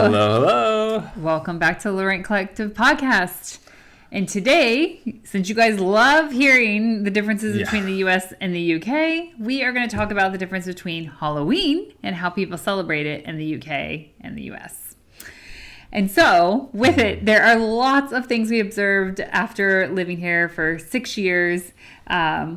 Hello, hello. Welcome back to Laurent Collective Podcast. And today, since you guys love hearing the differences between the US and the UK, we are going to talk about the difference between Halloween and how people celebrate it in the UK and the US. And so, with it, there are lots of things we observed after living here for 6 years.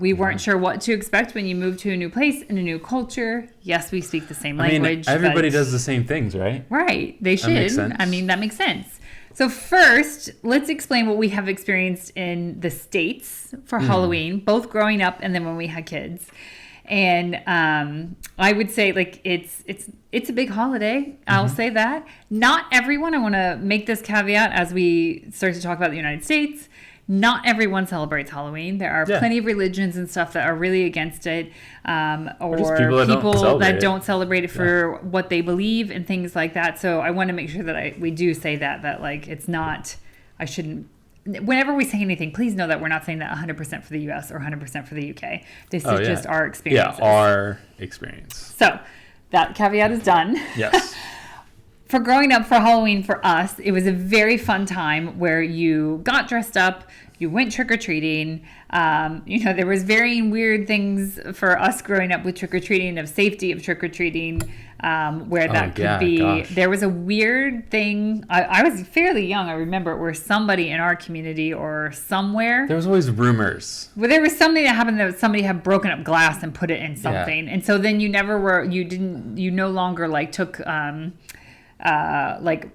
We weren't sure what to expect when you move to a new place and a new culture. Yes, we speak the same language. Everybody does the same things, right? Right. They should. That makes sense. That makes sense. So first, let's explain what we have experienced in the States for Halloween, both growing up and then when we had kids. And I would say, like, it's a big holiday. I'll say that. Not everyone, I want to make this caveat as we start to talk about the United States. Not everyone celebrates Halloween. There are plenty of religions and stuff that are really against it, or people that don't celebrate it for what they believe and things like that. So I want to make sure that we do say that like it's not. I shouldn't. Whenever we say anything, please know that we're not saying that 100% for the U.S. or 100% for the UK. This is just our experience. Yeah, our experience. So that caveat is done. Yes. For growing up for Halloween for us, it was a very fun time where you got dressed up, you went trick-or-treating. There was varying weird things for us growing up with trick-or-treating, of safety of trick-or-treating, where that could be. Gosh. There was a weird thing. I was fairly young, I remember, where somebody in our community or somewhere. There was always rumors. Well, there was something that happened that somebody had broken up glass and put it in something. Yeah. And so then you no longer like took...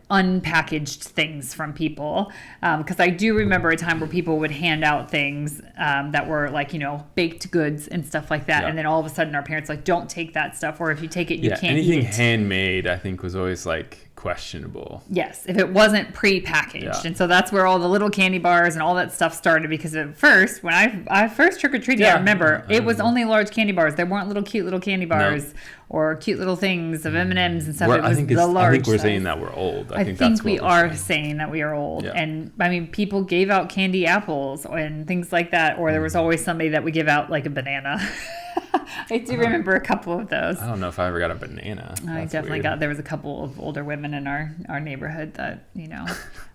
unpackaged things from people, because I do remember a time where people would hand out things that were like, baked goods and stuff like that, and then all of a sudden our parents like, don't take that stuff, or if you take it you can't anything eat it. Handmade I think was always like questionable. Yes, if it wasn't pre-packaged. And so that's where all the little candy bars and all that stuff started, because at first when I first trick-or-treated, I remember it was only large candy bars. There weren't cute little candy bars or cute little things of M&Ms and stuff. It was the large. I think we're saying that we're old. I think we are saying that we are old. And people gave out candy apples and things like that, or there was always somebody that would give out like a banana. I do remember a couple of those. I don't know if I ever got a banana. I definitely got. There was a couple of older women in our neighborhood that,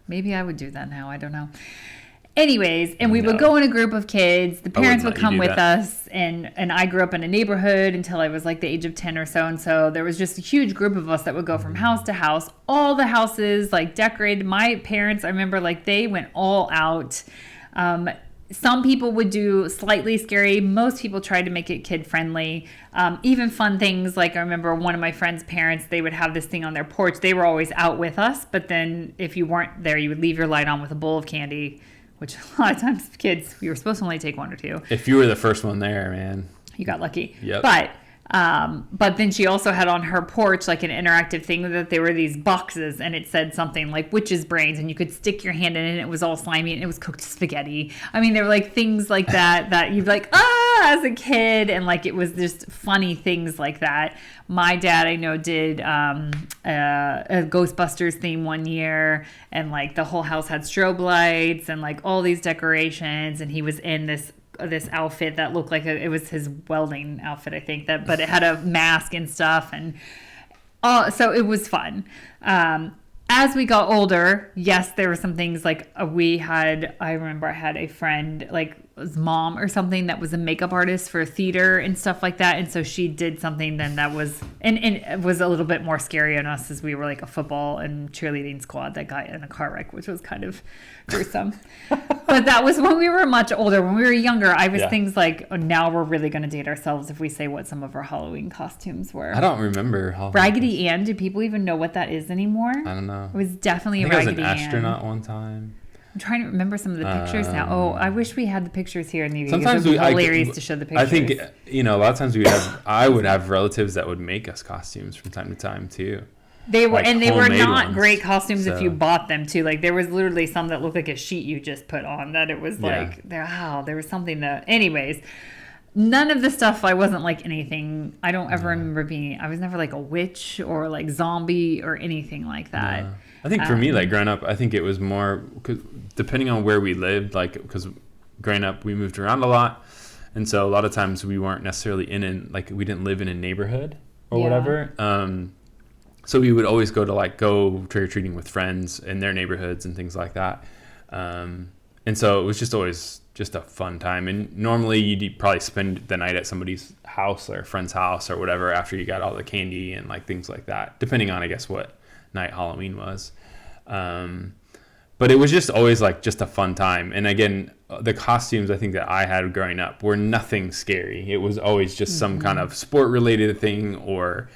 maybe I would do that now. I don't know. Anyways, and we would go in a group of kids. The parents would come with us, and I grew up in a neighborhood until I was like the age of 10 or so. And so there was just a huge group of us that would go from house to house. All the houses like decorated. My parents, I remember, like they went all out. Some people would do slightly scary. Most people tried to make it kid friendly. Even fun things like, I remember one of my friend's parents, they would have this thing on their porch. They were always out with us, but then if you weren't there, you would leave your light on with a bowl of candy, which a lot of times kids, we were supposed to only take one or two. If you were the first one there, man, you got lucky. Yep. But then she also had on her porch like an interactive thing that there were these boxes, and it said something like witch's brains, and you could stick your hand in it and it was all slimy and it was cooked spaghetti. There were like things like that you'd like, as a kid, and like it was just funny things like that. My dad, I know, did a Ghostbusters theme one year, and like the whole house had strobe lights and like all these decorations, and he was in this outfit that looked like it was his welding outfit, I think, but it had a mask and stuff, and so it was fun. As we got older, yes, there were some things like I remember I had a friend, like his mom or something, that was a makeup artist for theater and stuff like that, and so she did something then that was and it was a little bit more scary on us, as we were like a football and cheerleading squad that got in a car wreck, which was kind of gruesome. But that was when we were much older. When we were younger, I was things like, now we're really going to date ourselves if we say what some of our Halloween costumes were. I don't remember. Raggedy Ann. Do people even know what that is anymore? I don't know. It was definitely a Raggedy Ann. I was an astronaut one time. I'm trying to remember some of the pictures now. Oh, I wish we had the pictures here in the Sometimes it would be hilarious to show the pictures. I think, a lot of times I would have relatives that would make us costumes from time to time too. They were, like, and they were not great costumes if you bought them too. Like there was literally some that looked like a sheet you just put on, that it was like, there was something that, anyways, none of the stuff, I wasn't like anything. I don't ever remember I was never like a witch or like zombie or anything like that. Yeah. I think for me, like growing up, I think it was more, cause depending on where we lived, like, because growing up, we moved around a lot. And so a lot of times we weren't necessarily we didn't live in a neighborhood or whatever. So we would always go trick-or-treating with friends in their neighborhoods and things like that. And so it was just always just a fun time. And normally you'd probably spend the night at somebody's house or a friend's house or whatever after you got all the candy and like things like that, depending on, I guess, what night Halloween was. But it was just always like just a fun time. And again, the costumes I think that I had growing up were nothing scary. It was always just some kind of sport related thing or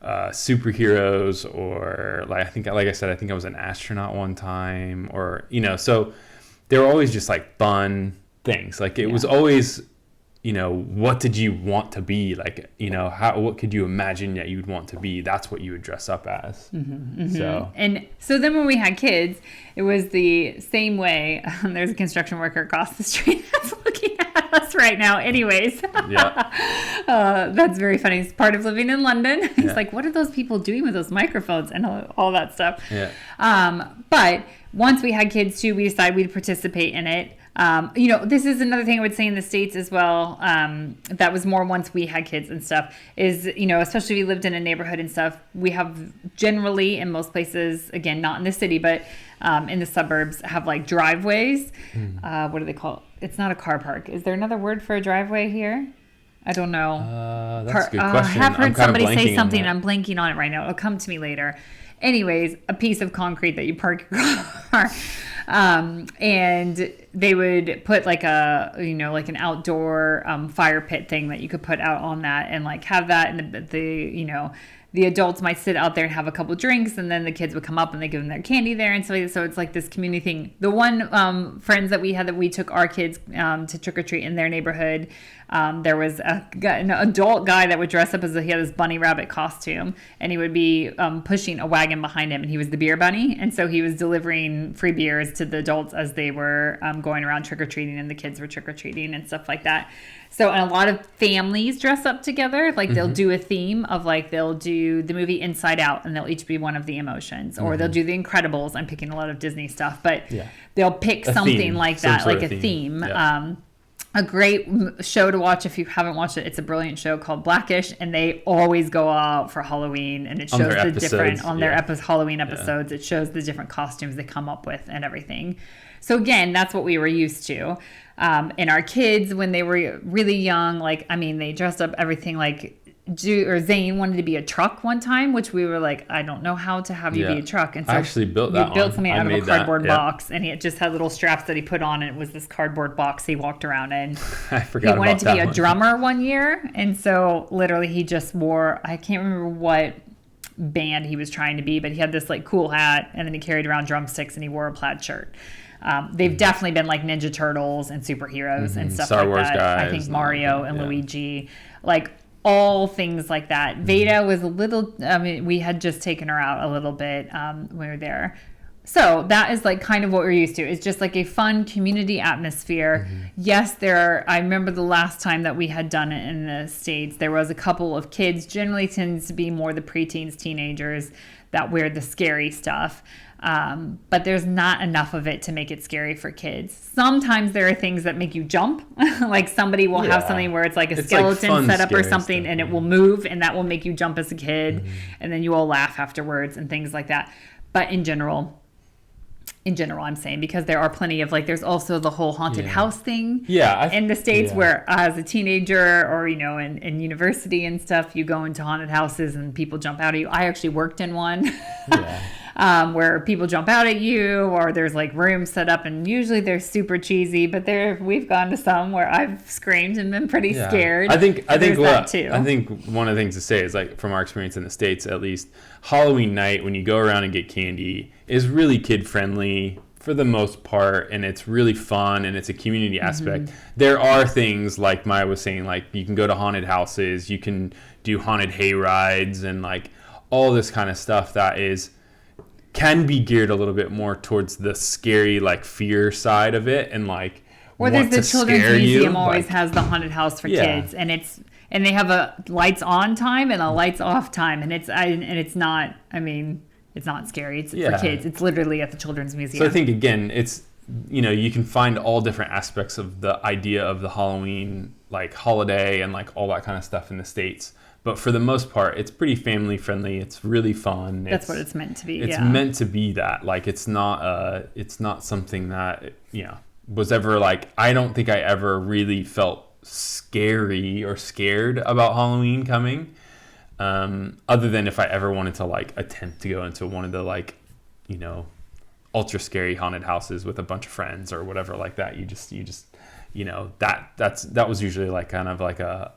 superheroes, or like I said, I think I was an astronaut one time, or so they were always just like fun things. Like it was always, what did you want to be? Like, what could you imagine that you'd want to be? That's what you would dress up as. So then when we had kids, it was the same way. There's a construction worker across the street that's looking at us right now. Anyways, that's very funny. It's part of living in London. He's like, what are those people doing with those microphones and all that stuff? Yeah. But once we had kids too, we decided we'd participate in it. This is another thing I would say in the States as well. That was more once we had kids and stuff is, especially if you lived in a neighborhood and stuff, we have generally in most places, again, not in the city, but in the suburbs have like driveways. What do they call it? It's not a car park. Is there another word for a driveway here? I don't know. That's a good question. I have heard somebody say something and I'm blanking on it right now. It'll come to me later. Anyways, a piece of concrete that you park your car. And they would put like like an outdoor fire pit thing that you could put out on that and like have that, and the adults might sit out there and have a couple drinks, and then the kids would come up and they give them their candy there, and so it's like this community thing. The one friends that we had that we took our kids to trick or treat in their neighborhood, there was an adult guy that would dress up he had this bunny rabbit costume, and he would be pushing a wagon behind him, and he was the beer bunny, and so he was delivering free beers to the adults as they were going around trick or treating, and the kids were trick or treating and stuff like that. So, and a lot of families dress up together. Like they'll do a theme of like, they'll do the movie Inside Out and they'll each be one of the emotions, or they'll do the Incredibles. I'm picking a lot of Disney stuff, but they'll pick something like that, like a theme. Yeah. A great show to watch if you haven't watched it. It's a brilliant show called Blackish, and they always go out for Halloween, and it shows the different on their Halloween episodes. It shows the different costumes they come up with and everything. So again, that's what we were used to. And our kids, when they were really young, they dressed up everything like Zane wanted to be a truck one time, which we were like, I don't know how to have you be a truck. And so I actually built that. We built something out of a cardboard box, and he just had little straps that he put on, and it was this cardboard box he walked around in. I forgot. He wanted to be a drummer one year, and so literally he just wore, I can't remember what band he was trying to be, but he had this like cool hat, and then he carried around drumsticks, and he wore a plaid shirt. They've definitely been like Ninja Turtles and superheroes and stuff Star like Wars that. guys, I think Mario and Luigi, like all things like that. Veda was a little, we had just taken her out a little bit when we were there. So that is like kind of what we're used to. It's just like a fun community atmosphere. Yes, I remember the last time that we had done it in the States, there was a couple of kids, generally tends to be more the preteens, teenagers that wear the scary stuff. But there's not enough of it to make it scary for kids. Sometimes there are things that make you jump. Like somebody will have something where it's like a skeleton like set up or something stuff, and it will move, and that will make you jump as a kid. And then you all laugh afterwards and things like that. But in general, I'm saying, because there are plenty of there's also the whole haunted house thing in the States where as a teenager or, in university and stuff, you go into haunted houses and people jump out at you. I actually worked in one. Where people jump out at you, or there's like rooms set up, and usually they're super cheesy, but we've gone to some where I've screamed and been pretty scared. I think one of the things to say is, like, from our experience in the States, at least, Halloween night when you go around and get candy is really kid friendly for the most part, and it's really fun, and it's a community aspect. There are things like Maya was saying, like you can go to haunted houses, you can do haunted hay rides, and like all this kind of stuff that can be geared a little bit more towards the scary, like, fear side of it, and like, or there's the children's museum always has the haunted house for kids, and they have a lights on time and a lights off time, and it's not scary. It's for kids. It's literally at the children's museum. So I think again, it's you can find all different aspects of the idea of the Halloween like holiday and like all that kind of stuff in the States. But for the most part, it's pretty family friendly. It's really fun. That's what it's meant to be. It's meant to be that. Like, it's not something that, was ever like, I don't think I ever really felt scary or scared about Halloween coming. Other than if I ever wanted to like attempt to go into one of the like, ultra scary haunted houses with a bunch of friends or whatever like that. You just that was usually like kind of like a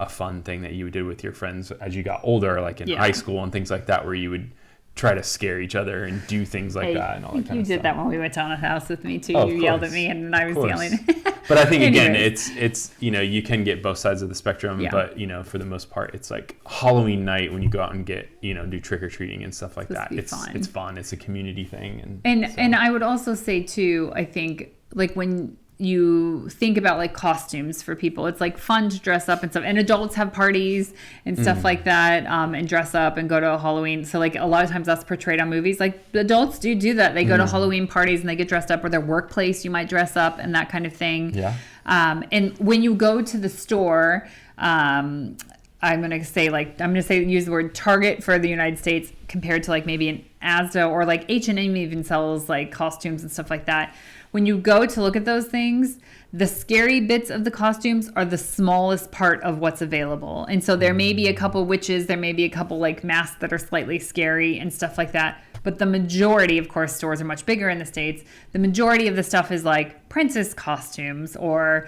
fun thing that you did with your friends as you got older, like in high school and things like that, where you would try to scare each other and do things like that and all that kind of stuff. You did that when we went to haunted house with me too. You yelled at me and I was yelling. But I think again, it's you can get both sides of the spectrum. But for the most part, it's like Halloween night when you go out and get do trick or treating and stuff like that. It's fun. It's a community thing. And I would also say too, I think like when you think about like costumes for people, it's like fun to dress up and stuff, and adults have parties and stuff like that, and dress up and go to a Halloween. So like a lot of times that's portrayed on movies, like adults do that. They go to Halloween parties and they get dressed up, or their workplace you might dress up and that kind of thing. And when you go to the store, I'm gonna use the word Target for the United States compared to like maybe an Asda, or like H&M even sells like costumes and stuff like that. When you go to look at those things, the scary bits of the costumes are the smallest part of what's available. And so there may be a couple witches, there may be a couple like masks that are slightly scary and stuff like that. But the majority, of course, stores are much bigger in the States. The majority of the stuff is like princess costumes or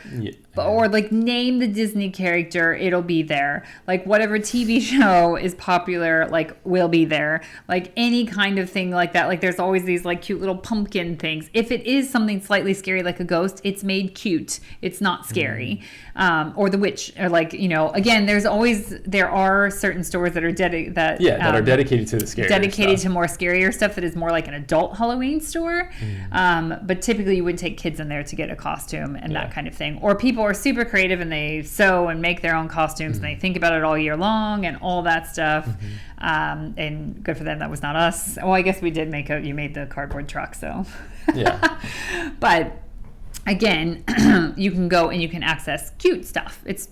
like name the Disney character, it'll be there. Like whatever TV show is popular, like will be there. Like any kind of thing like that. Like there's always these like cute little pumpkin things. If it is something slightly scary like a ghost, it's made cute. It's not scary. Or the witch, or like, again, there are certain stores that are dedicated to the scary dedicated to more scarier stuff that is more like an adult Halloween store. But typically you wouldn't take kids in there to get a costume and that kind of thing. Or people are super creative and they sew and make their own costumes and they think about it all year long and all that stuff. And good for them. That was not us. Well, I guess we did you made the cardboard truck, so. Yeah. But again, you can go and you can access cute stuff. It's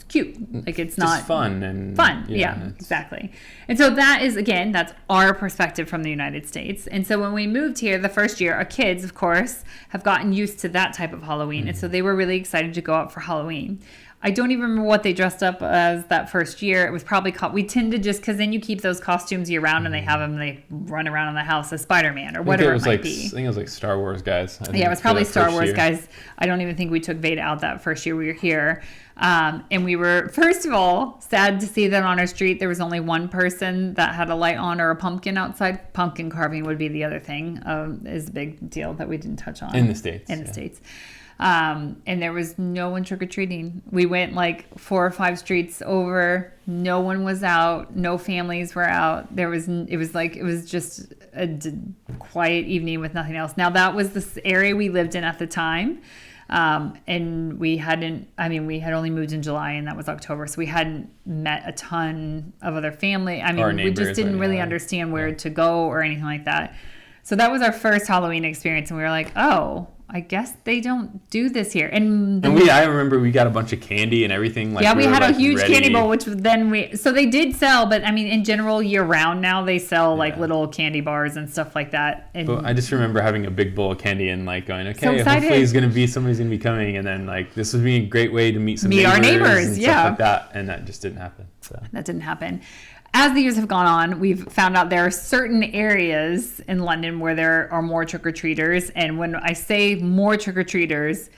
cute. Like it's not fun and fun. Yeah, exactly. And so that's our perspective from the United States. And so when we moved here the first year, our kids, of course, have gotten used to that type of Halloween. And so they were really excited to go out for Halloween. I don't even remember what they dressed up as that first year. It was probably we tend to just, because then you keep those costumes year round and they have them, they run around in the house as Spider-Man or whatever it might be. I think it was like Star Wars guys. Yeah, it was probably Star Wars guys. I don't even think we took Veda out that first year we were here. And we were, first of all, sad to see that on our street there was only one person that had a light on or a pumpkin outside. Pumpkin carving would be the other thing, is a big deal that we didn't touch on. In the States. And there was no one trick-or-treating. We went like 4 or 5 streets over. No one was out. No families were out. It was just a quiet evening with nothing else. Now that was the area we lived in at the time. And we had only moved in July and that was October. So we hadn't met a ton of other family. We just didn't really understand where to go or anything like that. So that was our first Halloween experience. And we were like, oh, I guess they don't do this here. I remember we got a bunch of candy and everything. Like, we had a huge candy bowl, which then so they did sell, but in general, year round now they sell like little candy bars and stuff like that. But I just remember having a big bowl of candy and like going, okay, so hopefully somebody's going to be coming. And then like, this would be a great way to meet our neighbors and stuff like that. And that just didn't happen. So. That didn't happen. As the years have gone on, we've found out there are certain areas in London where there are more trick-or-treaters. And when I say more trick-or-treaters,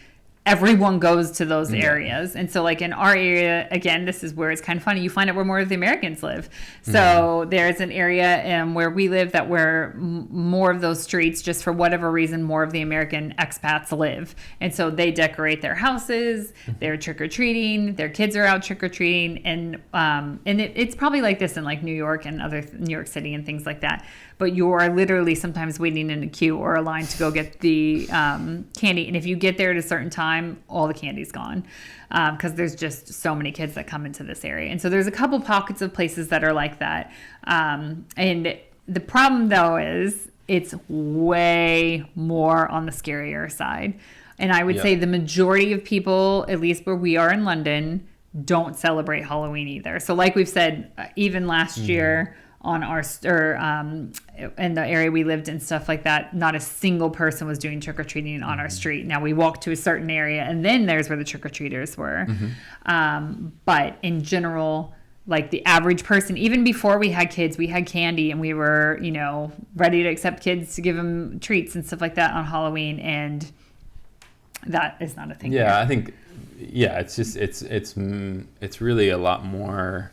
everyone goes to those areas. And so like in our area, again, this is where it's kind of funny. You find out where more of the Americans live. So there's an area where we live that where more of those streets, just for whatever reason, more of the American expats live. And so they decorate their houses, they're trick-or-treating, their kids are out trick-or-treating. And it's probably like this in like New York and New York City and things like that. But you are literally sometimes waiting in a queue or a line to go get the candy. And if you get there at a certain time, all the candy's gone because there's just so many kids that come into this area. And so there's a couple pockets of places that are like that. And the problem, though, is it's way more on the scarier side. And I would say the majority of people, at least where we are in London, don't celebrate Halloween either. So like we've said, even last year on our in the area we lived in, stuff like that, not a single person was doing trick-or-treating on our street. Now we walked to a certain area and then there's where the trick-or-treaters were. But in general, like the average person, even before we had kids, we had candy and we were, you know, ready to accept kids to give them treats and stuff like that on Halloween. And that is not a thing. Yeah, here. I think, it's just, it's really a lot more,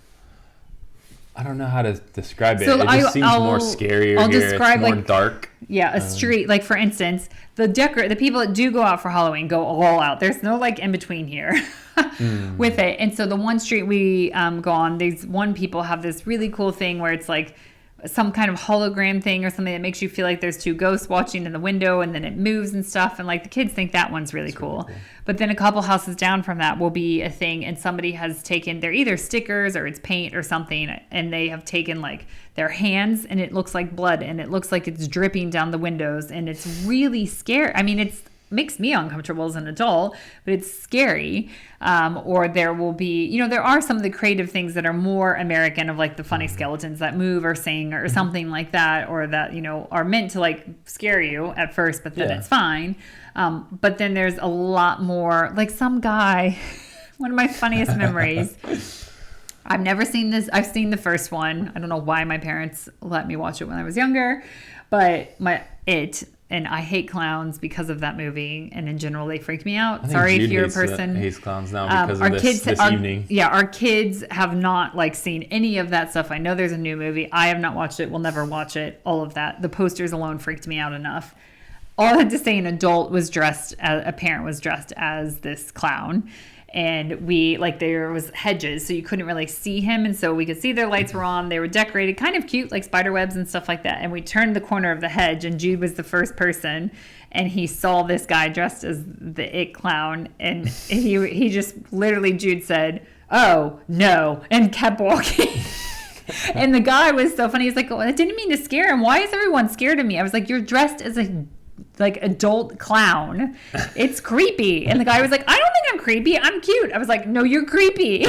I don't know how to describe it. So It just seems more scarier I'll here. describe, it's more like, dark. Yeah, a street, like for instance, the people that do go out for Halloween go all out. There's no like in between here with it. And so the one street we go on, these one people have this really cool thing where it's like some kind of hologram thing or something that makes you feel like there's two ghosts watching in the window and then it moves and stuff. And like the kids think that one's really cool. But then a couple houses down from that will be a thing and somebody has taken, they're either stickers or it's paint or something, and they have taken like their hands and it looks like blood and it looks like it's dripping down the windows and it's really scary. I mean, it's makes me uncomfortable as an adult, but it's scary. Or there will be, you know, there are some of the creative things that are more American, of like the funny skeletons that move or sing or something like that, or that, you know, are meant to like scare you at first, but then it's fine. But then there's a lot more, like some guy, one of my funniest memories. I've never seen this. I've seen the first one. I don't know why my parents let me watch it when I was younger, but and I hate clowns because of that movie, and in general, they freaked me out. Sorry if you're a person. Hates clowns now because our of kids, this evening. Yeah, our kids have not like seen any of that stuff. I know there's a new movie. I have not watched it. We'll never watch it. All of that. The posters alone freaked me out enough. All I had to say, a parent was dressed as this clown. And there was hedges, so you couldn't really see him. And so we could see their lights were on. They were decorated kind of cute, like spider webs and stuff like that. And we turned the corner of the hedge, and Jude was the first person. And he saw this guy dressed as the It Clown. And he just literally, Jude said, "Oh, no," and kept walking. And the guy was so funny. He's like, "Oh, I didn't mean to scare him. Why is everyone scared of me?" I was like, "You're dressed as a adult clown. It's creepy." And the guy was like, "I don't think I'm creepy. I'm cute." I was like, "No, you're creepy."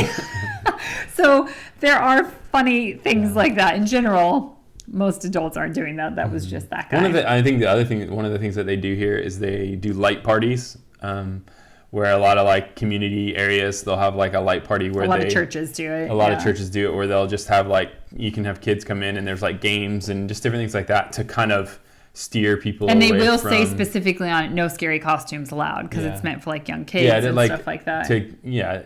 So there are funny things like that. In general, most adults aren't doing that. That was just that guy. One of the things that they do here is they do light parties, where a lot of like community areas, they'll have like a light party where a lot of churches do it. A lot of churches do it, where they'll just have like, you can have kids come in and there's like games and just different things like that to kind of steer people and they away will from, say specifically on it, no scary costumes allowed, because it's meant for like young kids and stuff like that.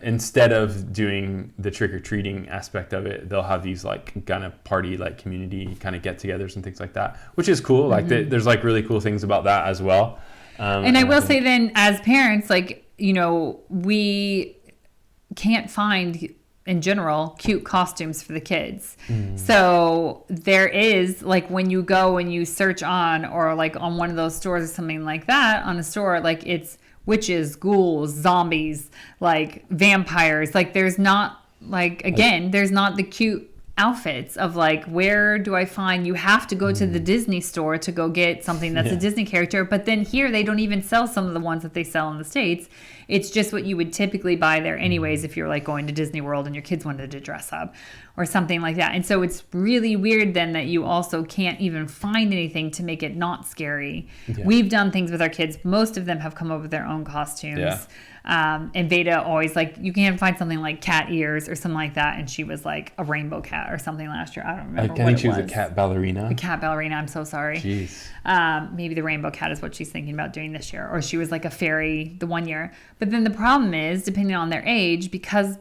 Instead of doing the trick-or-treating aspect of it, they'll have these like kind of party, like community kind of get-togethers and things like that, which is cool. Like there's like really cool things about that as well. And I will say then, as parents, like, you know, we can't find in general cute costumes for the kids. So there is, like, when you go and you search on, or like on one of those stores or something like that, on a store, like it's witches, ghouls, zombies, like vampires. Like there's not, like, again, there's not the cute outfits of like, where do I find, you have to go to the Disney store to go get something that's a Disney character. But then here they don't even sell some of the ones that they sell in the States. It's just what you would typically buy there anyways if you're like going to Disney World and your kids wanted to dress up or something like that. And so it's really weird then that you also can't even find anything to make it not scary. We've done things with our kids. Most of them have come up with their own costumes. And Veda always, like, you can't find something like cat ears or something like that, and she was like a rainbow cat or something last year. I don't remember. I think she was a cat ballerina. A cat ballerina. I'm so sorry. Jeez. Maybe the rainbow cat is what she's thinking about doing this year, or she was like a fairy the one year. But then the problem is, depending on their age, because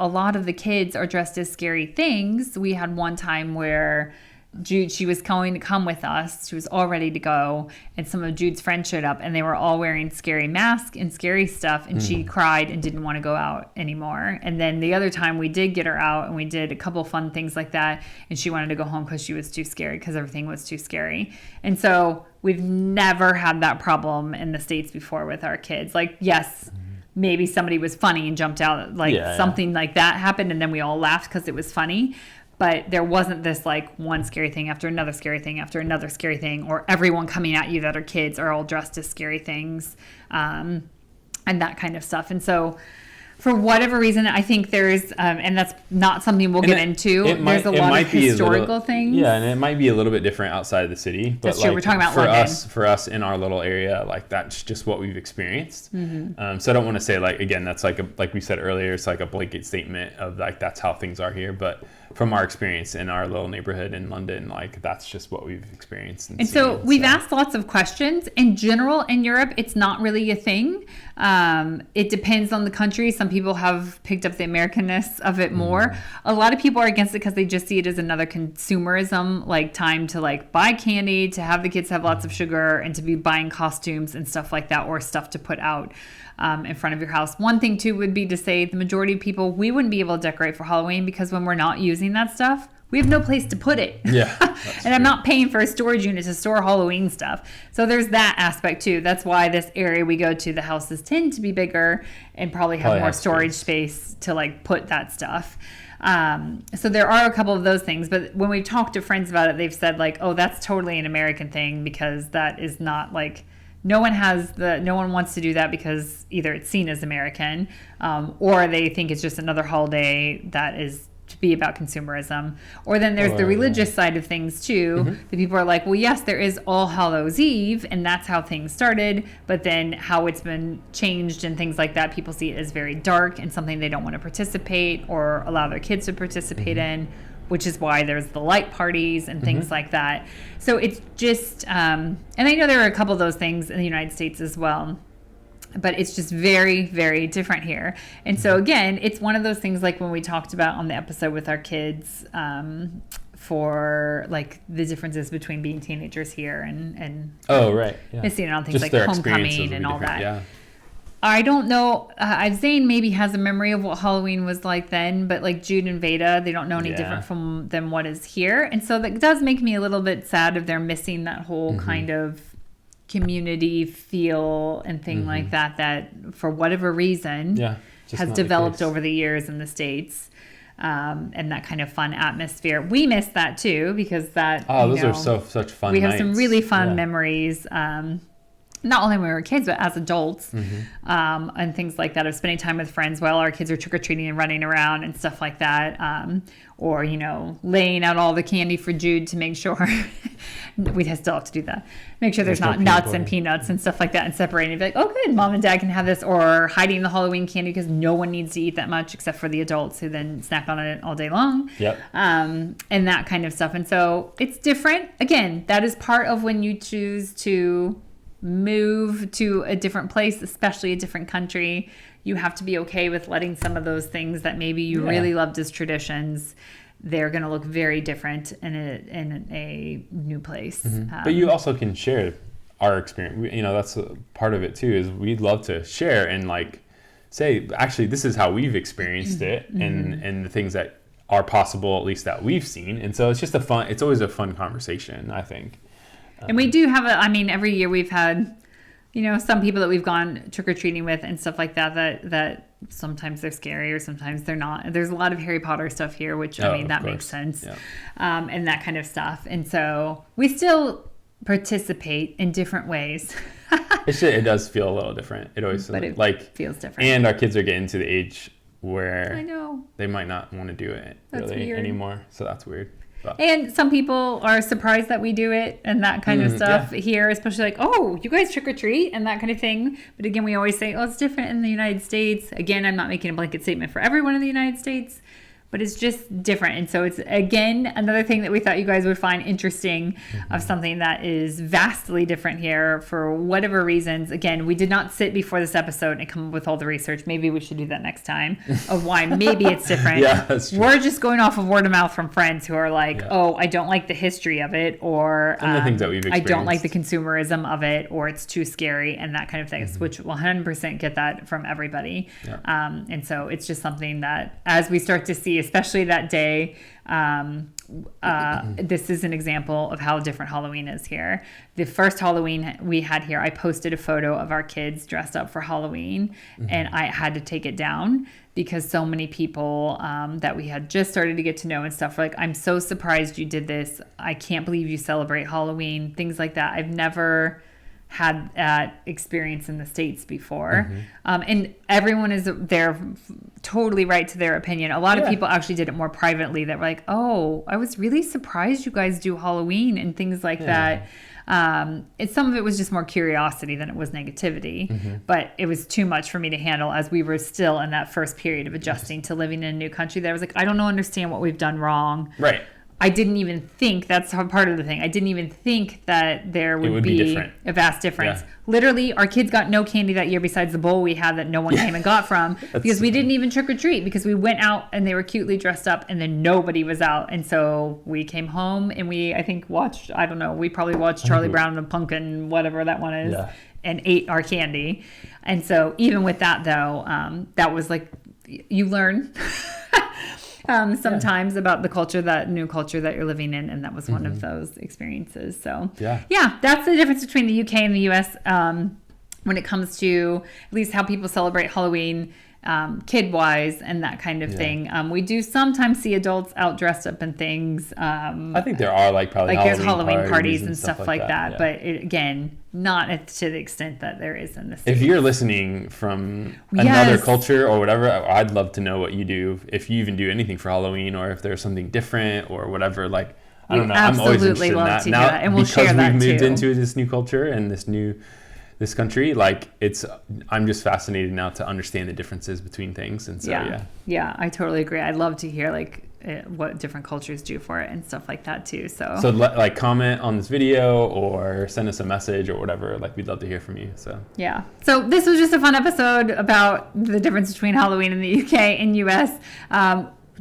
a lot of the kids are dressed as scary things. We had one time where Jude, she was going to come with us. She was all ready to go. And some of Jude's friends showed up and they were all wearing scary masks and scary stuff. And she cried and didn't want to go out anymore. And then the other time we did get her out and we did a couple fun things like that. And she wanted to go home because she was too scared, because everything was too scary. And so we've never had that problem in the States before with our kids. Like, yes, maybe somebody was funny and jumped out, like something like that happened. And then we all laughed because it was funny. But there wasn't this like one scary thing after another scary thing after another scary thing, or everyone coming at you that are kids are all dressed as scary things, and that kind of stuff. And so For whatever reason, I think there's, and that's not something we'll get into. There's a lot of historical things. Yeah, and it might be a little bit different outside of the city. But that's true. We're talking about for London. For us in our little area, like that's just what we've experienced. So I don't want to say like again, that's like we said earlier, it's like a blanket statement of like that's how things are here. But from our experience in our little neighborhood in London, like that's just what we've experienced. And so we've asked lots of questions. In general, in Europe, it's not really a thing. It depends on the country. Some people have picked up the Americanness of it more. A lot of people are against it because they just see it as another consumerism, like time to like buy candy, to have the kids have lots of sugar, and to be buying costumes and stuff like that, or stuff to put out in front of your house. One thing too would be to say the majority of people, we wouldn't be able to decorate for Halloween because when we're not using that stuff, we have no place to put it. Yeah. And I'm not paying for a storage unit to store Halloween stuff. So there's that aspect too. That's why this area we go to, the houses tend to be bigger and probably have more storage space to like put that stuff. So there are a couple of those things, but when we've talked to friends about it, they've said like, oh, that's totally an American thing because that is not like, no one wants to do that because either it's seen as American, or they think it's just another holiday that is to be about consumerism. Or then there's the religious side of things too. The people are like, well, yes, there is All Hallows Eve, and that's how things started, but then how it's been changed and things like that, people see it as very dark and something they don't want to participate or allow their kids to participate in, which is why there's the light parties and things like that. So it's just, and I know there are a couple of those things in the United States as well, but it's just very, very different here. And so again, it's one of those things like when we talked about on the episode with our kids, for like the differences between being teenagers here and missing out on things just like homecoming and all that. Yeah. I don't know. Zane maybe has a memory of what Halloween was like then, but like Jude and Veda, they don't know any different than what is here. And so that does make me a little bit sad if they're missing that whole kind of community feel and thing like that for whatever reason has developed over the years in the States. And that kind of fun atmosphere. We miss that too because that, those are such fun We have nights. some really fun memories. Not only when we were kids, but as adults, and things like that, of spending time with friends while our kids are trick-or-treating and running around and stuff like that. Or, laying out all the candy for Jude to make sure we still have to do that. Make sure there's not nuts and peanuts and stuff like that, and separating. Be like, oh, good, mom and dad can have this. Or hiding the Halloween candy because no one needs to eat that much except for the adults who then snack on it all day long. Yep. And that kind of stuff. And so it's different. Again, that is part of when you choose to move to a different place, especially a different country. You have to be okay with letting some of those things that maybe you really loved as traditions, they're going to look very different in a new place. But you also can share our experience. That's a part of it too, is we'd love to share and like say, actually, this is how we've experienced it and the things that are possible, at least that we've seen. And so it's always a fun conversation, I think. And we do have every year we've had, some people that we've gone trick-or-treating with and stuff like that sometimes they're scary or sometimes they're not. There's a lot of Harry Potter stuff here, which, that makes sense. Yeah. And that kind of stuff. And so we still participate in different ways. It does feel a little different. It always feels different. And our kids are getting to the age where I know they might not want to do it anymore. So that's weird. But. And some people are surprised that we do it and that kind of stuff here, especially like, oh, you guys trick or treat and that kind of thing. But again, we always say, oh, it's different in the United States. Again, I'm not making a blanket statement for everyone in the United States, but it's just different. And so it's, again, another thing that we thought you guys would find interesting of something that is vastly different here for whatever reasons. Again, we did not sit before this episode and come up with all the research. Maybe we should do that next time of why maybe it's different. Yeah, that's true. We're just going off of word of mouth from friends who are like, oh, I don't like the history of it, or the things that we've experienced. I don't like the consumerism of it, or it's too scary and that kind of thing, which will 100% get that from everybody. Yeah. And so it's just something that as we start to see, especially that day, this is an example of how different Halloween is here. The first Halloween we had here, I posted a photo of our kids dressed up for Halloween, and I had to take it down because so many people that we had just started to get to know and stuff were like, I'm so surprised you did this. I can't believe you celebrate Halloween, things like that. I've never had that experience in the States before. And everyone is they're totally right to their opinion. A lot of people actually did it more privately that were like, oh, I was really surprised you guys do Halloween and things like that. Some of it was just more curiosity than it was negativity, but it was too much for me to handle as we were still in that first period of adjusting to living in a new country. That I was like, I don't understand what we've done wrong. Right. I didn't even think, that's part of the thing. I didn't even think that there would be a vast difference. Yeah. Literally, our kids got no candy that year besides the bowl we had that no one came and got from because we didn't even trick or treat because we went out and they were cutely dressed up and then nobody was out. And so we came home and I think watched, I don't know, we probably watched Charlie Brown and the Pumpkin, whatever that one is, and ate our candy. And so even with that though, that was like, you learn sometimes about the new culture that you're living in, and that was one of those experiences. So yeah, that's the difference between the UK and the US when it comes to at least how people celebrate Halloween, kid wise and that kind of thing. We do sometimes see adults out dressed up in things. I think there are probably there's Halloween parties and stuff like that. But again, not to the extent that there is in the States. If you're listening from another culture or whatever, I'd love to know what you do. If you even do anything for Halloween or if there's something different or whatever. I don't know. I'm always interested in that. Now, and we'll share that too. Because we've moved into this new culture and this country, I'm just fascinated now to understand the differences between things. And so, yeah, I totally agree. I'd love to hear what different cultures do for it and stuff like that too. So comment on this video or send us a message or whatever. We'd love to hear from you. So yeah. So this was just a fun episode about the difference between Halloween in the UK and US.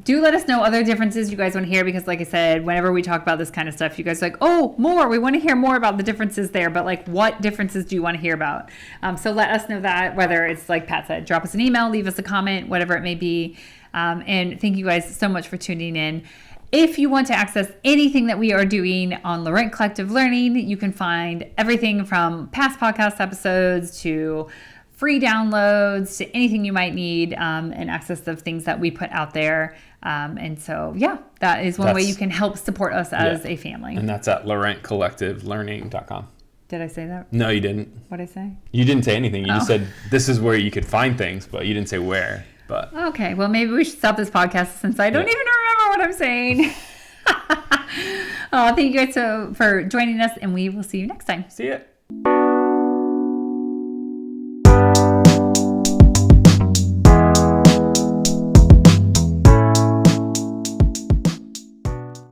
Do let us know other differences you guys want to hear, because like I said, whenever we talk about this kind of stuff, you guys are like, oh, more. We want to hear more about the differences there. But what differences do you want to hear about? So let us know that, whether it's like Pat said, drop us an email, leave us a comment, whatever it may be. And thank you guys so much for tuning in. If you want to access anything that we are doing on Laurent Collective Learning, you can find everything from past podcast episodes to free downloads to anything you might need, and access of things that we put out there. And so, that is one way you can help support us as a family. And that's at laurentcollectivelearning.com. Did I say that? No, you didn't. What did I say? You didn't say anything. You just said this is where you could find things, but you didn't say where. But okay, well, maybe we should stop this podcast since I don't even remember what I'm saying. Thank you guys for joining us, and we will see you next time. See ya.